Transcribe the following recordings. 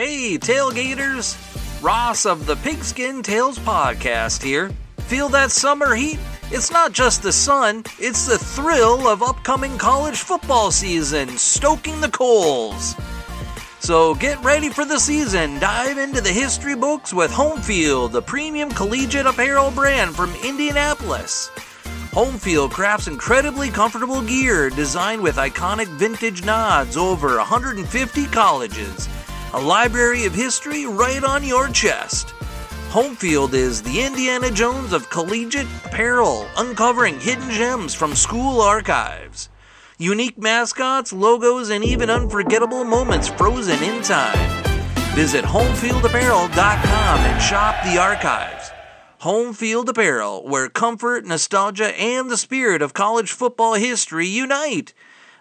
Hey, tailgaters! Ross of the Pigskin Tales podcast here. Feel that summer heat? It's not just the sun, it's the thrill of upcoming college football season, stoking the coals. So get ready for the season. Dive into the history books with Homefield, the premium collegiate apparel brand from Indianapolis. Homefield crafts incredibly comfortable gear designed with iconic vintage nods over 150 colleges. A library of history right on your chest. Homefield is the Indiana Jones of collegiate apparel, uncovering hidden gems from school archives. Unique mascots, logos, and even unforgettable moments frozen in time. Visit homefieldapparel.com and shop the archives. Homefield Apparel, where comfort, nostalgia, and the spirit of college football history unite.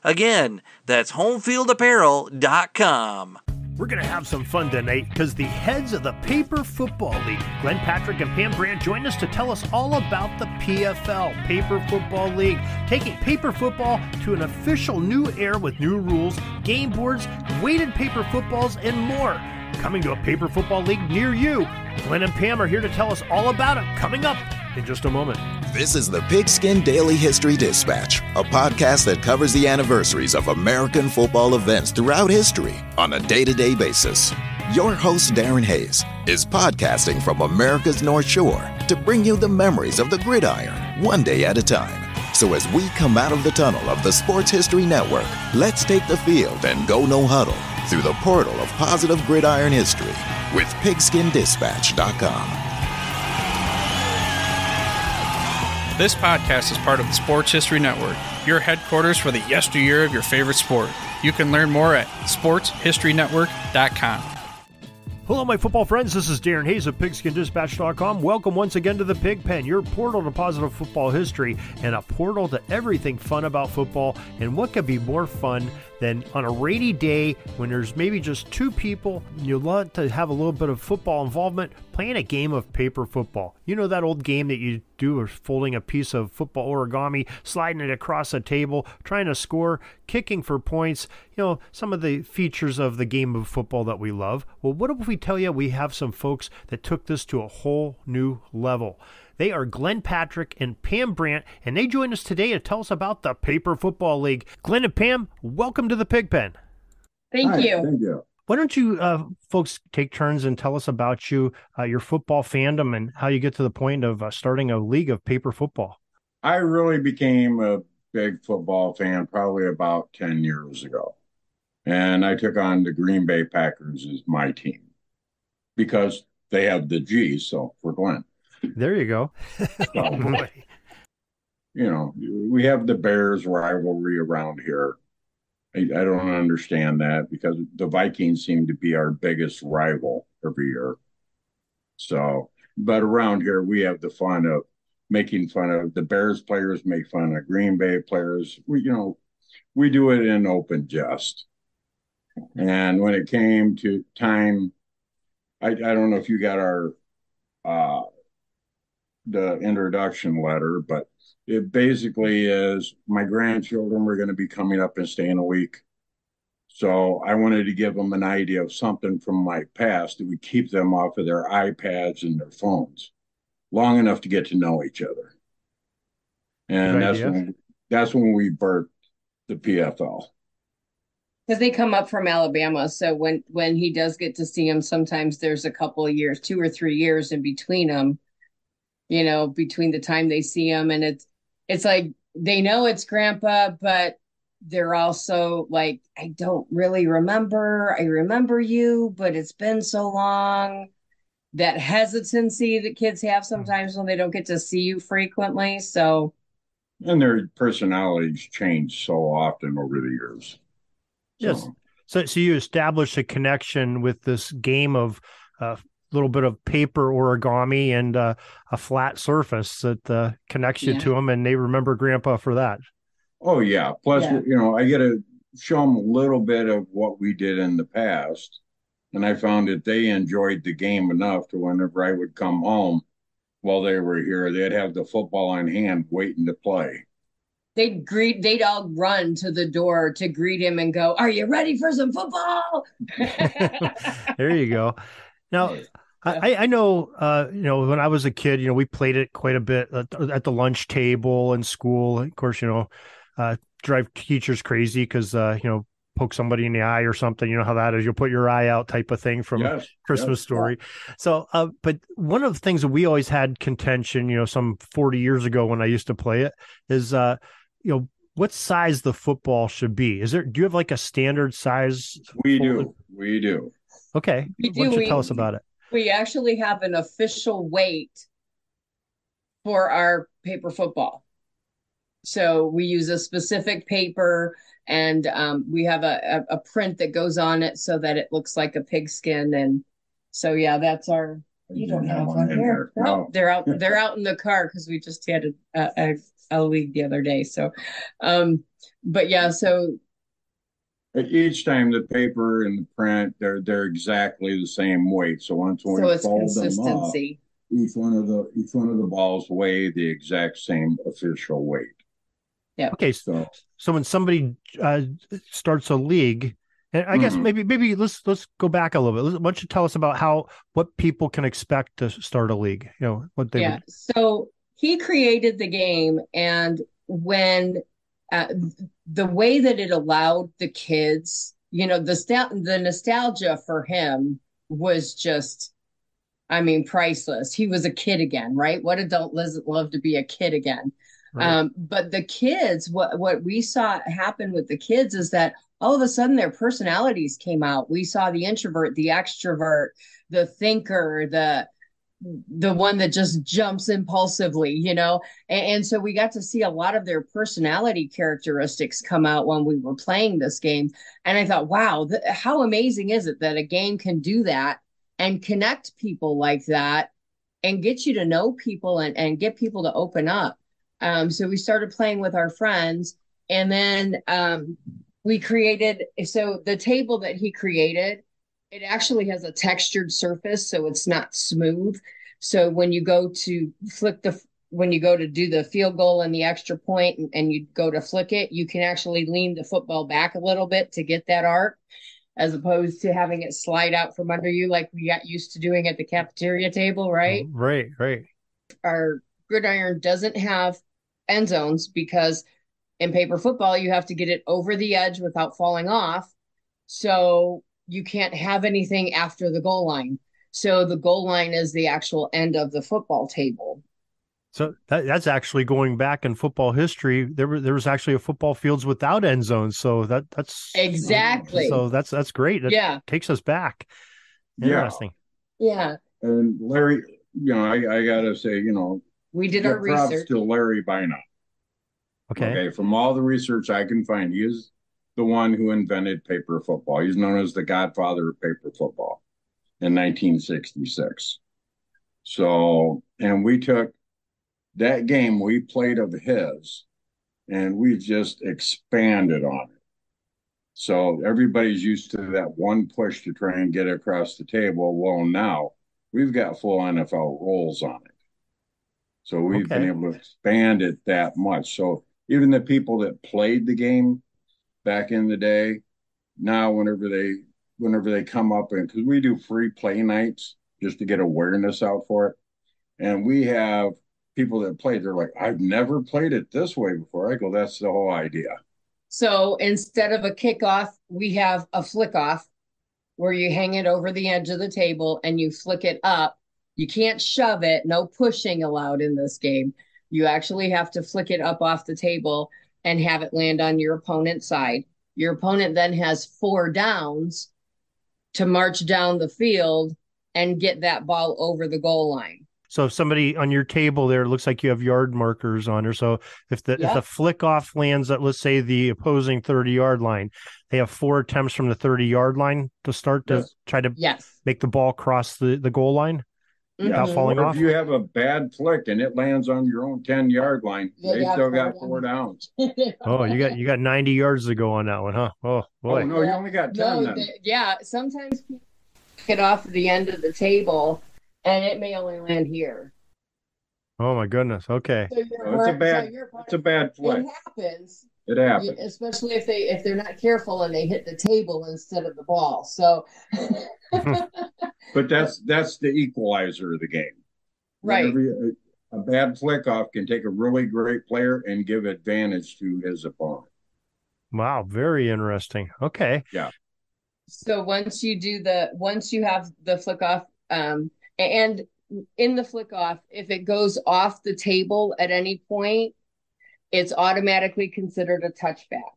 Again, that's homefieldapparel.com. We're going to have some fun tonight because the heads of the Paper Football League, Glenn Patrick and Pam Brandt, join us to tell us all about the PFL, Paper Football League, taking paper football to an official new era with new rules, game boards, weighted paper footballs, and more. Coming to a Paper Football League near you. Glenn and Pam are here to tell us all about it, coming up in just a moment. This is the Pigskin Daily History Dispatch, a podcast that covers the anniversaries of American football events throughout history on a day-to-day basis. Your host, Darren Hayes, is podcasting from America's North Shore to bring you the memories of the gridiron, one day at a time. So as we come out of the tunnel of the Sports History Network, let's take the field and go no huddle through the portal of positive gridiron history with pigskindispatch.com. This podcast is part of the Sports History Network, your headquarters for the yesteryear of your favorite sport. You can learn more at sportshistorynetwork.com. Hello, my football friends. This is Darren Hayes of pigskindispatch.com. Welcome once again to the Pig Pen, your portal to positive football history and a portal to everything fun about football. And what could be more fun than on a rainy day when there's maybe just two people, you want to have a little bit of football involvement, playing a game of paper football. You know that old game that you do of folding a piece of football origami, sliding it across a table, trying to score, kicking for points, some of the features of the game of football that we love. Well, what if we tell you we have some folks that took this to a whole new level? They are Glenn Patrick and Pam Brandt, and they join us today to tell us about the Paper Football League. Glenn and Pam, welcome to the Pig Pen. Thank you. Thank you. Why don't you folks take turns and tell us about your football fandom and how you get to the point of starting a league of paper football? I really became a big football fan probably about 10 years ago. And I took on the Green Bay Packers as my team because they have the G, so for Glenn. There you go. So, we have the Bears rivalry around here. I don't understand that because the Vikings seem to be our biggest rival every year. So, but around here, we have the fun of making fun of the Bears players, make fun of Green Bay players. We do it in open jest. And when it came to time, I don't know if you got our the introduction letter, but it basically is my grandchildren were going to be coming up and staying a week. So I wanted to give them an idea of something from my past that would keep them off of their iPads and their phones long enough to get to know each other. And that's when we birthed the PFL. Because they come up from Alabama. So when he does get to see them, sometimes there's a couple of years, 2 or 3 years in between them, between the time they see him. And it's like, they know it's grandpa, but they're also like, I don't really remember. I remember you, but it's been so long. That hesitancy that kids have sometimes when they don't get to see you frequently. So. And their personalities change so often over the years. Yes. So you establish a connection with this game of little bit of paper origami and a flat surface that connects you to them, and they remember Grandpa for that. Oh, yeah. Plus, I get to show them a little bit of what we did in the past, and I found that they enjoyed the game enough to whenever I would come home while they were here, they'd have the football on hand waiting to play. they'd all run to the door to greet him and go, "Are you ready for some football?" There you go. Now, I know, when I was a kid, we played it quite a bit at the lunch table in school. Of course, drive teachers crazy because, poke somebody in the eye or something. You know how that is. You'll put your eye out type of thing from Yes, Christmas yes. Story. So, but one of the things that we always had contention, some 40 years ago when I used to play it is, what size the football should be. Do you have like a standard size? We do. Okay. We Why don't do. you tell us about it? We actually have an official weight for our paper football. So we use a specific paper, and we have a print that goes on it so that it looks like a pigskin. And so, yeah, that's our. You don't have one here. No, they're out. They're out in the car because we just had a league the other day. So, but yeah, so each time the paper and the print, they're exactly the same weight. So once we so it's fold them up, consistency. each one of the balls weigh the exact same official weight. Yeah. Okay. So when somebody starts a league, and I guess maybe let's go back a little bit. Why don't you tell us about what people can expect to start a league? What they would. So he created the game, and when the way that it allowed the kids, the nostalgia for him was just, I mean, priceless. He was a kid again, right? What adult doesn't love to be a kid again? Right. But the kids, what we saw happen with the kids is that all of a sudden their personalities came out. We saw the introvert, the extrovert, the thinker, the one that just jumps impulsively, and so we got to see a lot of their personality characteristics come out when we were playing this game. And I thought, wow, how amazing is it that a game can do that and connect people like that and get you to know people and get people to open up. So we started playing with our friends, and then we created, so the table that he created, it actually has a textured surface, so it's not smooth. So when you go to when you go to do the field goal and the extra point, and you go to flick it, you can actually lean the football back a little bit to get that arc, as opposed to having it slide out from under you like we got used to doing at the cafeteria table, right? Right. Our gridiron doesn't have end zones because in paper football, you have to get it over the edge without falling off. So you can't have anything after the goal line. So the goal line is the actual end of the football table. So that's actually going back in football history. There was actually a football fields without end zones. So that's exactly. So that's great. That takes us back. Interesting. Yeah. And Larry, I gotta say, we did our props research to Larry Bynum. Okay. From all the research I can find, he is the one who invented paper football. He's known as the godfather of paper football in 1966. So, and we took that game we played of his, and we just expanded on it. So everybody's used to that one push to try and get across the table. Well, now we've got full NFL rules on it. So we've been able to expand it that much. So even the people that played the game back in the day, now whenever they come up, and because we do free play nights just to get awareness out for it, and we have people that play, they're like, I've never played it this way before. I go, that's the whole idea. So instead of a kickoff, we have a flick off where you hang it over the edge of the table and you flick it up. You can't shove it. No pushing allowed in this game. You actually have to flick it up off the table and have it land on your opponent's side. Your opponent then has 4 downs to march down the field and get that ball over the goal line. So if somebody on your table there, looks like you have yard markers on there. So if the flick off lands at, let's say, the opposing 30-yard line, they have 4 attempts from the 30-yard line to start to try to make the ball cross the goal line without falling off. If you have a bad flick and it lands on your own 10-yard line, they still got 4 downs. Oh, you got 90 yards to go on that one, huh? Oh boy. Oh no, you only got 10 then. Sometimes people get off the end of the table and it may only land here. Oh my goodness. Okay. So It's a bad play. it happens, It happens. especially if they're not careful and they hit the table instead of the ball. So But that's the equalizer of the game. right. A bad flick off can take a really great player and give advantage to his opponent. Wow. Very interesting. Okay. Yeah. So once you have the flick off, and in the flick off, if it goes off the table at any point, it's automatically considered a touchback.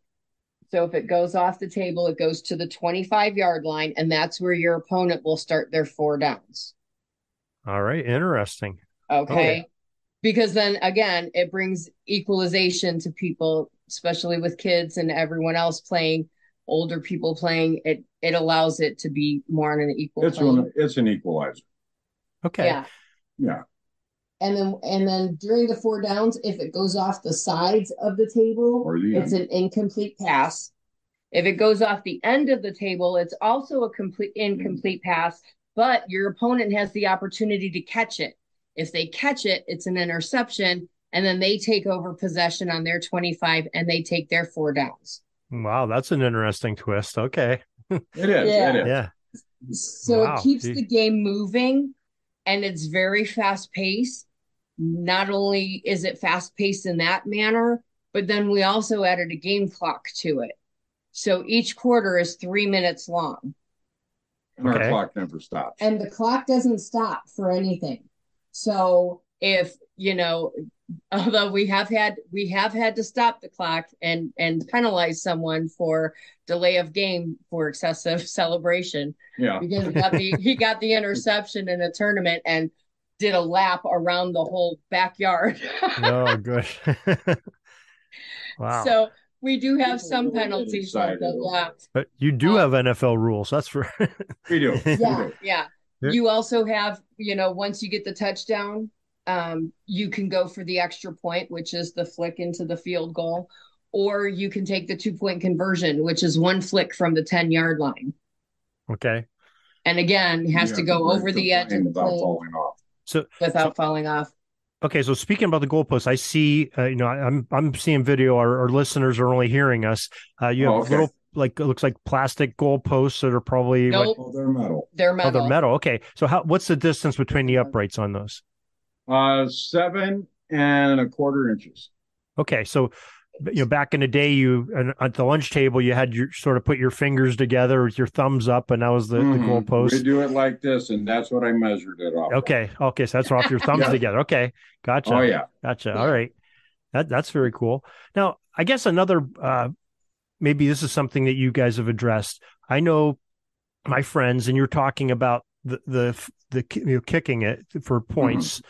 So if it goes off the table, it goes to the 25-yard line, and that's where your opponent will start their 4 downs. All right. Interesting. Okay. Because then again, it brings equalization to people, especially with kids and everyone else playing, older people playing. It allows it to be more on an equal plane. It's an equalizer. Okay. Yeah. Yeah. And then during the 4 downs, if it goes off the sides of the table, it's an incomplete pass. If it goes off the end of the table, it's also a incomplete pass, but your opponent has the opportunity to catch it. If they catch it, it's an interception, and then they take over possession on their 25 and they take their 4 downs. Wow, that's an interesting twist. Okay. It is. Yeah. It is. Yeah. So Wow. it keeps the game moving, and it's very fast paced. Not only is it fast paced in that manner, but then we also added a game clock to it. So each quarter is 3 minutes long. And our clock never stops. And the clock doesn't stop for anything. So if, although we have had to stop the clock and penalize someone for delay of game for excessive celebration. Yeah. Because he got the interception in a tournament and did a lap around the whole backyard. Oh, good. Wow. So we do have some penalties like that. Yeah. But you do have NFL rules. That's for we do. Yeah. Yeah. You also have, once you get the touchdown, you can go for the extra point, which is the flick into the field goal, or you can take the 2-point conversion, which is 1 flick from the 10-yard line. Okay. And again, has to go over the edge of the plane falling off. Without falling off. Okay, so speaking about the goalposts, I see. I'm seeing video. Our listeners are only hearing us. You have little, it looks like plastic goalposts that are probably. Nope. They're metal. They're metal. Oh, they're metal. Okay, so what's the distance between the uprights on those? 7 1/4 inches. Okay, so back in the day, at the lunch table, you had your sort of put your fingers together with your thumbs up, and that was the goalpost. We do it like this, and that's what I measured it off. Okay, so that's off your thumbs together. Okay, gotcha. Oh yeah, gotcha. Yeah. All right, that's very cool. Now, I guess another maybe this is something that you guys have addressed. I know my friends, and you're talking about the kicking it for points.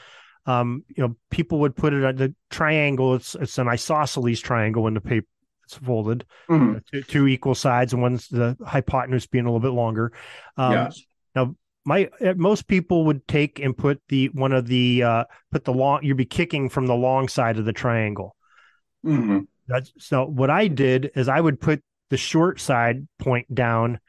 People would put it on the triangle. It's an isosceles triangle when the paper it's folded, two equal sides, and one's the hypotenuse being a little bit longer. Yes. Now, most people would take and put you'd be kicking from the long side of the triangle. Mm-hmm. So what I did is I would put the short side point down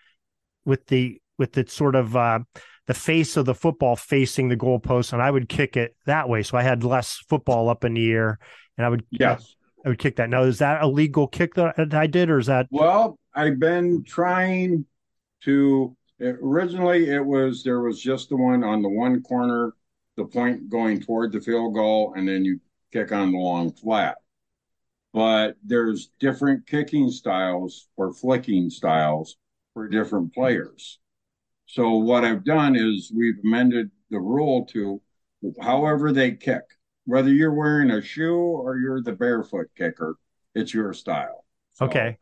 with the sort of the face of the football facing the goalpost, and I would kick it that way. So I had less football up in the air, and I would kick that. Now, is that a legal kick that I did, or is that? Well, I've been trying to. Originally, there was just the one on the one corner, the point going toward the field goal, and then you kick on the long flat. But there's different kicking styles or flicking styles for different players. So what I've done is we've amended the rule to however they kick, whether you're wearing a shoe or you're the barefoot kicker, it's your style. So Okay.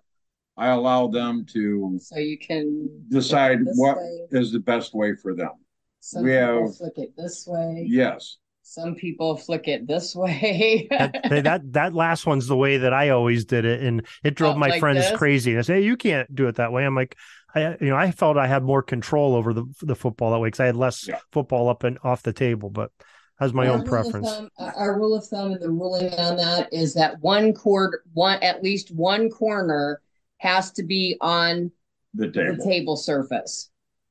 I allow them to So you can decide what is the best way for them. Some people flick it this way. Yes. Some people flick it this way. that last one's the way that I always did it, and it drove my friends crazy. They say, "Hey, you can't do it that way." I'm like, I felt I had more control over the football that way because I had less football up and off the table, but that was my own preference. Our rule of thumb and the ruling on that is that at least one corner has to be on the table surface.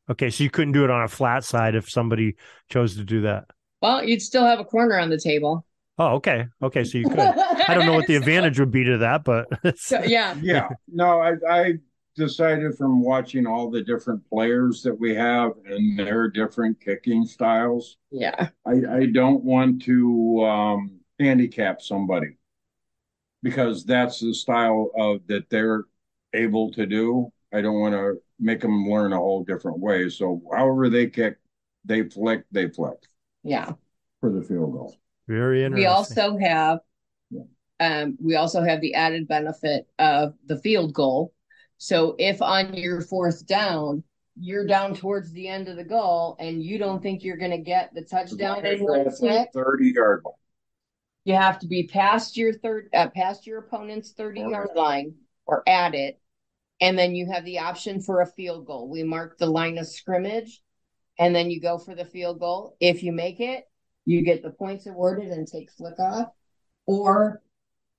Okay, so you couldn't do it on a flat side if somebody chose to do that. Well, you'd still have a corner on the table. Oh, okay. Okay, so you could. I don't know what the So, advantage would be to that, but it's so yeah, Yeah. No, I decided from watching all the different players that we have and their different kicking styles, yeah, I don't want to handicap somebody because that's the style of that they're able to do. I don't want to make them learn a whole different way. So however they kick, they flick yeah. for the field goal. very We interesting. also have Yeah. we also have the added benefit of the field goal. So if on your fourth down, you're down towards the end of the goal and you don't think you're going to get the touchdown in one click, 30-yard line. you have to be past your opponent's 30-yard line or at it. And then you have the option for a field goal. We mark the line of scrimmage and then you go for the field goal. If you make it, you get the points awarded and take flick off. Or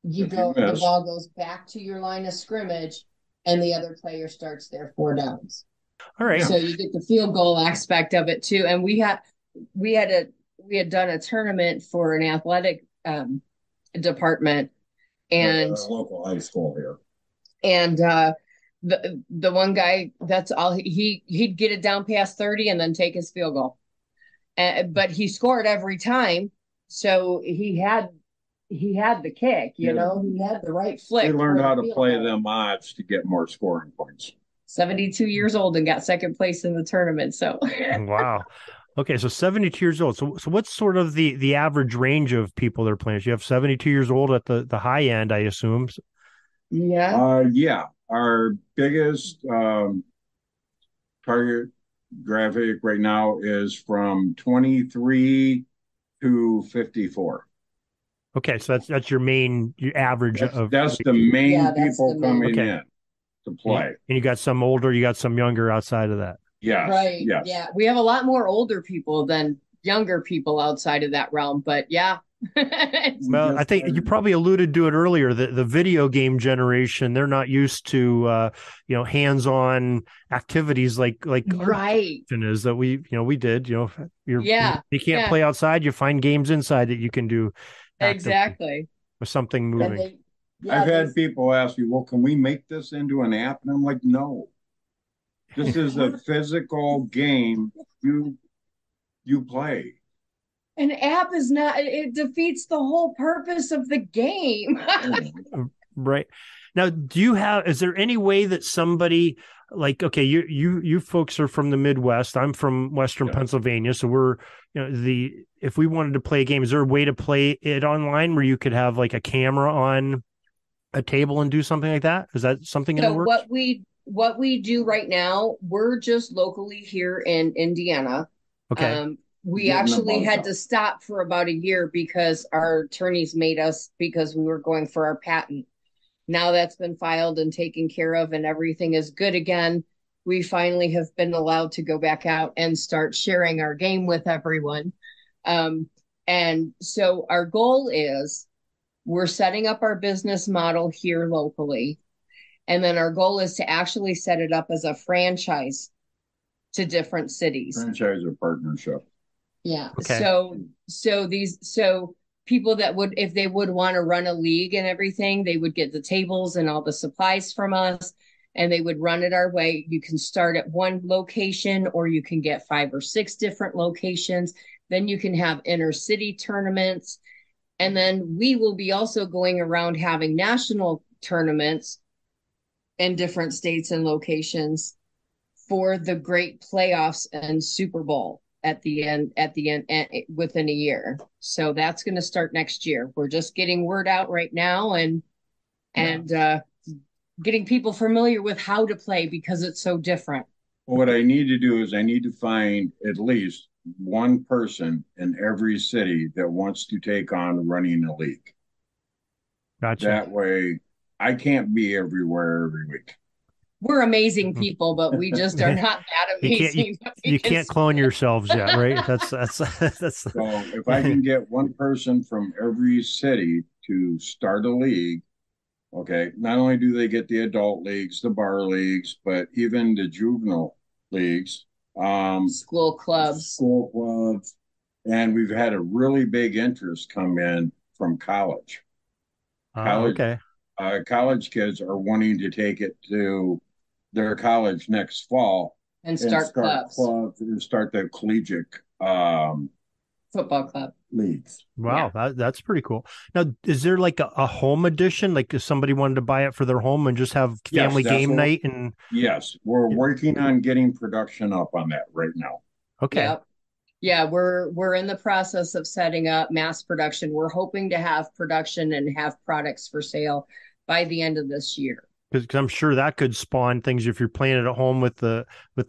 the ball goes back to your line of scrimmage and the other player starts their four downs. All right. So you get the field goal aspect of it too. And we had done a tournament for an athletic department, and local high school here. And the one guy, that's all he'd get it down past 30 and then take his field goal. But he scored every time, so he had the kick, he had the right flick. They learned how to play goal. them odds to get more scoring points. 72 years old and got second place in the tournament. So Wow. Okay, so 72 years old. So what's sort of the average range of people that are playing? You have 72 years old at the high end, I assume. yeah. Our biggest target graphic right now is from 23 to 54. Okay, so that's your average of That's the main people the main. coming Okay. in to play. And you got some older, you got some younger outside of that. Yes. Right. Yes. Yeah. We have a lot more older people than younger people outside of that realm, but yeah. Well, I think you probably alluded to it earlier. The video game generation, they're not used to hands-on activities like right. is that we did. You can't Yeah. play outside. You find games inside that you can do Exactly. with something moving. I've had people ask me, well, can we make this into an app? And I'm like, no. This is a physical game you play. An app is not, it defeats the whole purpose of the game. Right. Now, is there any way that somebody like, okay, you folks are from the Midwest, I'm from Western Pennsylvania. So we're, if we wanted to play a game, is there a way to play it online where you could have like a camera on a table and do something like that? Is that something in the works? What we do right now, we're just locally here in Indiana. Okay. We actually had to stop for about a year because our attorneys made us, because we were going for our patent. Now that's been filed and taken care of and everything is good again. We finally have been allowed to go back out and start sharing our game with everyone. And so our goal is, we're setting up our business model here locally. And then our goal is to actually set it up as a franchise to different cities. Franchise or partnership. Yeah. Okay. So people that would, if they would want to run a league and everything, they would get the tables and all the supplies from us and they would run it our way. You can start at one location or you can get 5 or 6 different locations. Then you can have inner city tournaments. And then we will be also going around having national tournaments in different states and locations for the great playoffs and Super Bowl at the end within a year. So that's going to start next year. We're just getting word out right now and getting people familiar with how to play because it's so different. Well, what I need to do is I need to find at least one person in every city that wants to take on running a league. Gotcha. That way I can't be everywhere every week. We're amazing people, but we just are not that amazing. You can't clone yourselves yet, right? That's So if I can get one person from every city to start a league, okay, not only do they get the adult leagues, the bar leagues, but even the juvenile leagues, school clubs. And we've had a really big interest come in from college. College Okay. college kids are wanting to take it to their college next fall and start clubs, and start the collegiate football club. leagues. Wow, that's pretty cool. Now, is there like a home edition? Like if somebody wanted to buy it for their home and just have family game night and yes, we're working on getting production up on that right now. okay. Yep. Yeah, we're in the process of setting up mass production. We're hoping to have production and have products for sale by the end of this year. Because I'm sure that could spawn things if you're playing it at home with the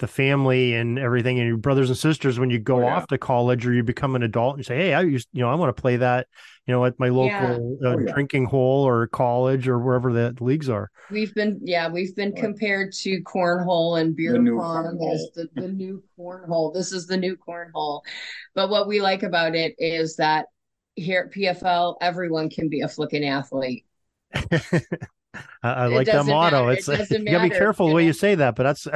family and everything, and your brothers and sisters when you go off to college or you become an adult and say, hey, I want to play that, at my local drinking hole or college or wherever the leagues are. We've been compared to cornhole and beer pong as the new cornhole. This is the new cornhole. But what we like about it is that here at PFL, everyone can be a flicking athlete. I like that motto. It's you gotta be careful the way you say that, but that's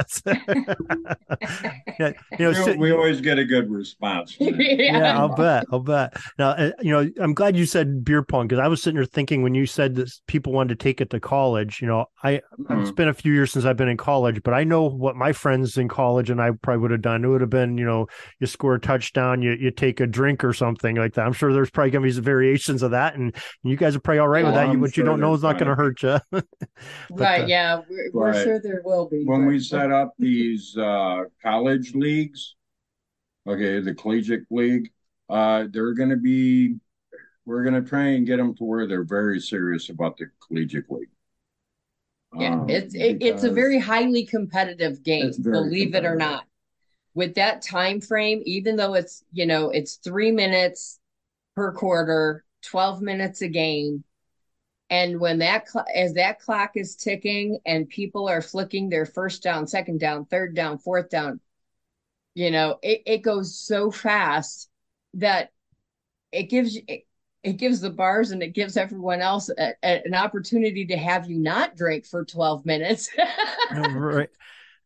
we always get a good response. Yeah, I'll bet. Now, I'm glad you said beer pong because I was sitting there thinking when you said that people wanted to take it to college. It's been a few years since I've been in college, but I know what my friends in college and I probably would have done. It would have been, you score a touchdown, you take a drink or something like that. I'm sure there's probably gonna be some variations of that, and you guys are probably all right with that. What you don't know is not going to hurt you. Right. Yeah. We're sure there will be. When we set up these college leagues, the collegiate league, we're going to try and get them to where they're very serious about the collegiate league. Yeah. It's a very highly competitive game, believe it or not. With that time frame, even though it's 3 minutes per quarter, 12 minutes a game. And when as that clock is ticking and people are flicking their first down, second down, third down, fourth down, it goes so fast that it gives the bars and it gives everyone else an opportunity to have you not drink for 12 minutes.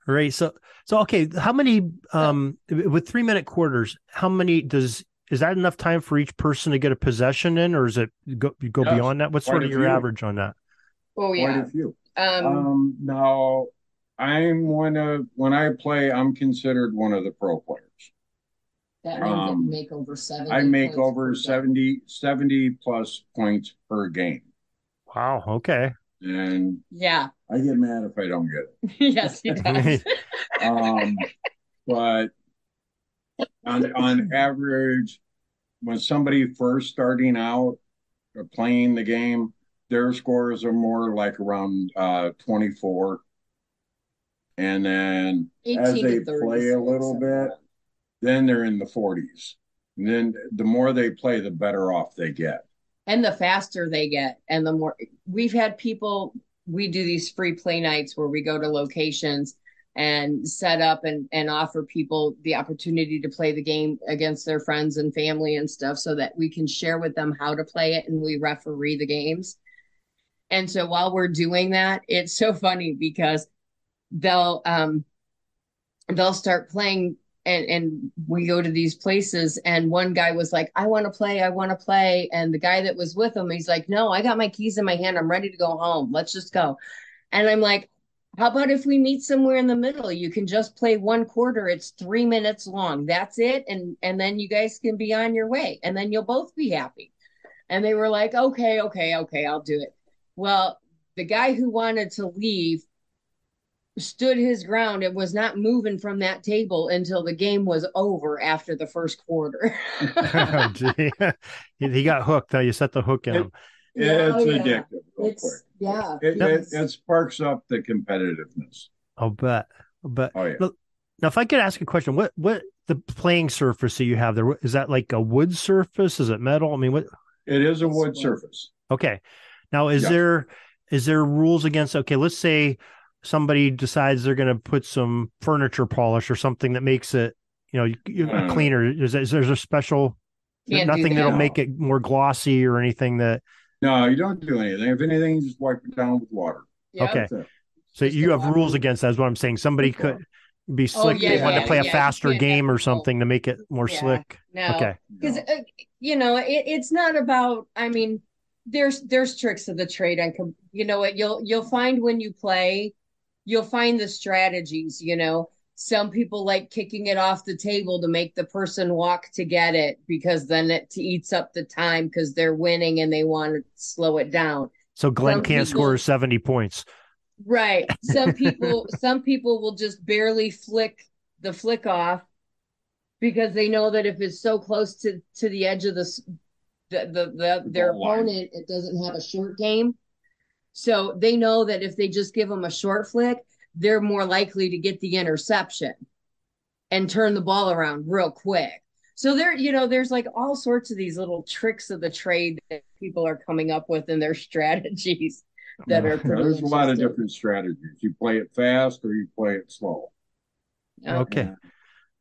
Right. So okay, how many with 3-minute quarters, how many is that enough time for each person to get a possession in, or is it go beyond that? What's sort of your average on that? Oh yeah, quite a few. Now when I play, I'm considered one of the pro players. That means you make over 70. I make over 70 plus points per game. Wow. Okay. And I get mad if I don't get it. Yes, he does. But on average, when somebody first starting out playing the game, their scores are more like around 24. And then as they play a little bit, then they're in the 40s. And then the more they play, the better off they get. And the faster they get. And the more we've had people, we do these free play nights where we go to locations and set up and offer people the opportunity to play the game against their friends and family and stuff so that we can share with them how to play it and we referee the games. And so while we're doing that, it's so funny because they'll start playing and we go to these places and one guy was like, I want to play. And the guy that was with him, he's like, no, I got my keys in my hand. I'm ready to go home. Let's just go. And I'm like, how about if we meet somewhere in the middle? You can just play one quarter. It's 3 minutes long. That's it. And then you guys can be on your way and then you'll both be happy. And they were like, okay, I'll do it. Well, the guy who wanted to leave stood his ground and was not moving from that table until the game was over after the first quarter. Oh, gee. He got hooked. Though you set the hook in him. It's addictive. It sparks up the competitiveness. I'll bet. Oh yeah. Look, now, if I could ask a question, what the playing surface that you have there, is that like a wood surface? Is it metal? I mean, what? It is a wood surface. Okay. Now, is there rules against? Okay, let's say somebody decides they're going to put some furniture polish or something that makes it, cleaner. Is there a special? Nothing that'll make it more glossy or anything that. No, you don't do anything. If anything, you just wipe it down with water. Yep. Okay. So you have rules against that is what I'm saying. Somebody could, be slick. They wanted to play a faster game or control. something to make it more slick. No, Okay. because it's not about. I mean, there's tricks of the trade, and you'll find when you play, you'll find the strategies. Some people like kicking it off the table to make the person walk to get it because then it eats up the time because they're winning and they want to slow it down. So Glenn can't score 70 points. Right. Some people will just barely flick off because they know that if it's so close to the edge of their opponent, it doesn't have a short game. So they know that if they just give them a short flick, they're more likely to get the interception and turn the ball around real quick. So there's like all sorts of these little tricks of the trade that people are coming up with in their strategies that are pretty there's a lot of different strategies. You play it fast or you play it slow. Okay.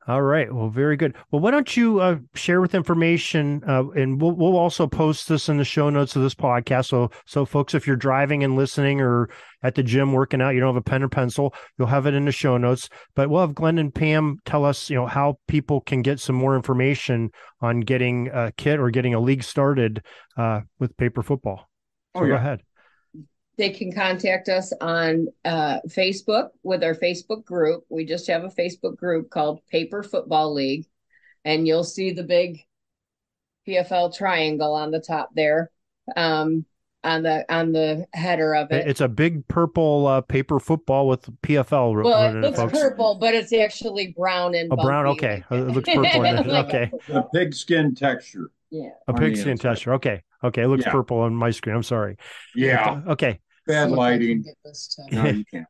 All right. Well, very good. Well, why don't you share with information, and we'll also post this in the show notes of this podcast. So folks, if you're driving and listening or at the gym working out, you don't have a pen or pencil, you'll have it in the show notes. But we'll have Glenn and Pam tell us, how people can get some more information on getting a kit or getting a league started with paper football. So go ahead. They can contact us on Facebook with our Facebook group. We just have a Facebook group called Paper Football League, and you'll see the big PFL triangle on the top there, on the header of it. It's a big purple paper football with PFL. Well, it looks purple, but it's actually brown and brown. Okay, it looks purple. Okay, the pigskin texture. Yeah, a pigskin texture. Okay, it looks purple on my screen. I'm sorry. Yeah. Okay. Bad lighting. No, you can't.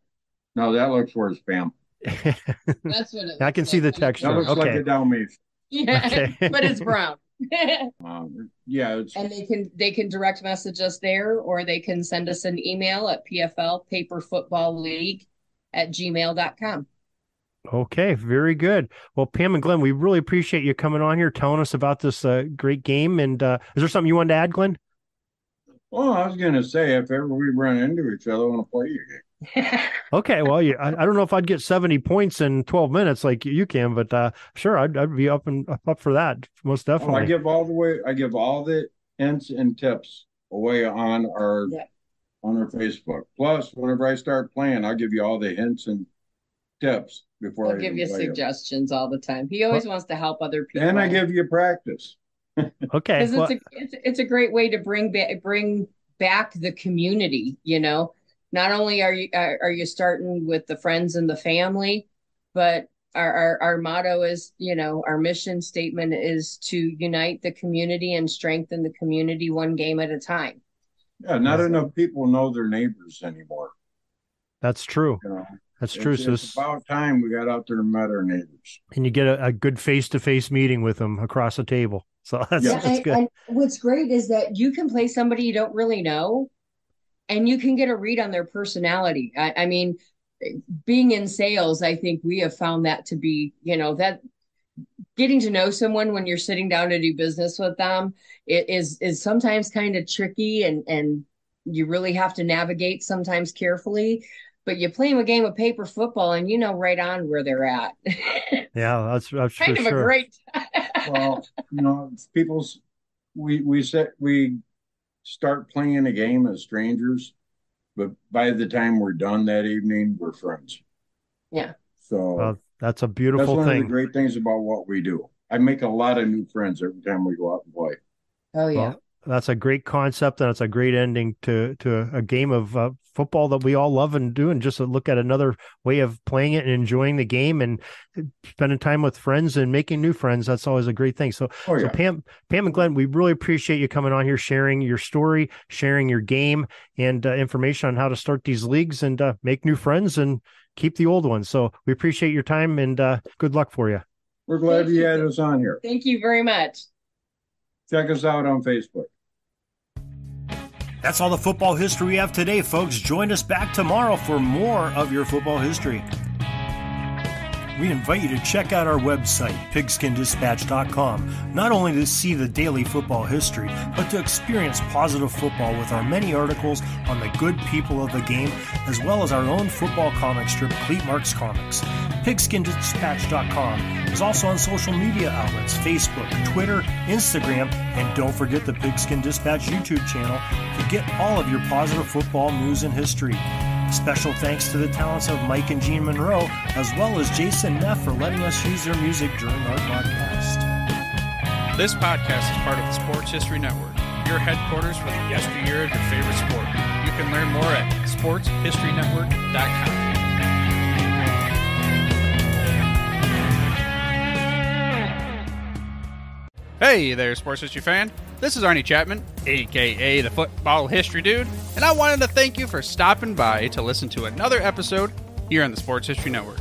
No, that looks worse, Pam. That's what it I can see the texture. That looks like a Dalmatian. Yeah, but it's brown. And they can direct message us there, or they can send us an email at pflpaperfootballleague@gmail.com. Okay, very good. Well, Pam and Glenn, we really appreciate you coming on here, telling us about this great game. And is there something you wanted to add, Glenn? Well, I was going to say, if ever we run into each other, I want to play you again. Okay, well, I don't know if I'd get 70 points in 12 minutes like you can, but sure, I'd be up for that, most definitely. Well, I give all the hints and tips away on our Facebook. Plus, whenever I start playing, I'll give you all the hints and tips before I'll give you suggestions all the time. He always wants to help other people, and I give you practice. Okay, because it's a great way to bring back the community. Not only are you starting with the friends and the family, but our motto is, our mission statement is to unite the community and strengthen the community one game at a time. Yeah, not enough people know their neighbors anymore. That's true. That's true. It's about time we got out there and met our neighbors. And you get a good face-to-face meeting with them across the table. So that's good. And what's great is that you can play somebody you don't really know, and you can get a read on their personality. I mean, being in sales, I think we have found that to be, that getting to know someone when you're sitting down to do business with them, it is sometimes kind of tricky, and you really have to navigate sometimes carefully. But you play them a game of paper football, and you know right on where they're at. Yeah, that's kind of a great. Well, we start playing a game as strangers, but by the time we're done that evening, we're friends. Yeah. So that's a beautiful thing. That's one of the great things about what we do. I make a lot of new friends every time we go out and play. Oh yeah. Well, that's a great concept, and it's a great ending to a game of football that we all love and do, and just to look at another way of playing it and enjoying the game and spending time with friends and making new friends. That's always a great thing. So Pam and Glenn, we really appreciate you coming on here, sharing your story, sharing your game, and information on how to start these leagues and make new friends and keep the old ones. So we appreciate your time, and good luck for you. We're glad you had us on here. Thank you very much. Check us out on Facebook. That's all the football history we have today, folks. Join us back tomorrow for more of your football history. we invite you to check out our website, pigskindispatch.com, not only to see the daily football history, but to experience positive football with our many articles on the good people of the game, as well as our own football comic strip, Cleat Marks Comics. Pigskindispatch.com is also on social media outlets, Facebook, Twitter, Instagram, and don't forget the Pigskin Dispatch YouTube channel to get all of your positive football news and history. Special thanks to the talents of Mike and Gene Monroe, as well as Jason Neff for letting us use their music during our podcast. This podcast is part of the Sports History Network, your headquarters for the yesteryear of your favorite sport. You can learn more at sportshistorynetwork.com. Hey there, sports history fan. This is Arnie Chapman, a.k.a. the Football History Dude, and I wanted to thank you for stopping by to listen to another episode here on the Sports History Network.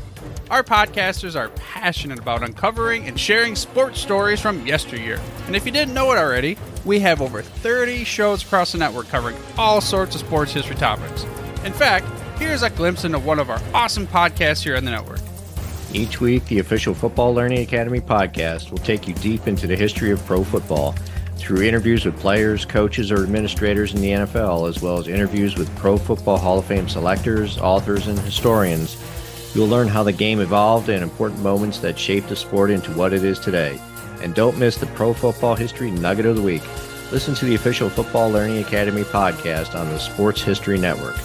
Our podcasters are passionate about uncovering and sharing sports stories from yesteryear. And if you didn't know it already, we have over 30 shows across the network covering all sorts of sports history topics. In fact, here's a glimpse into one of our awesome podcasts here on the network. Each week, the official Football Learning Academy podcast will take you deep into the history of pro football through interviews with players, coaches, or administrators in the NFL, as well as interviews with Pro Football Hall of Fame selectors, authors, and historians. You'll learn how the game evolved and important moments that shaped the sport into what it is today. And don't miss the Pro Football History Nugget of the Week. Listen to the official Football Learning Academy podcast on the Sports History Network.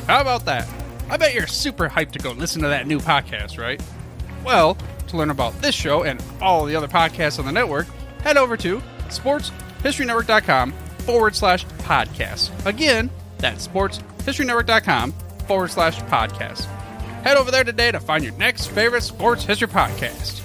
How about that? I bet you're super hyped to go listen to that new podcast, right? Well, to learn about this show and all the other podcasts on the network, head over to sportshistorynetwork.com/podcast. Again, that's sportshistorynetwork.com/podcast. Head over there today to find your next favorite sports history podcast.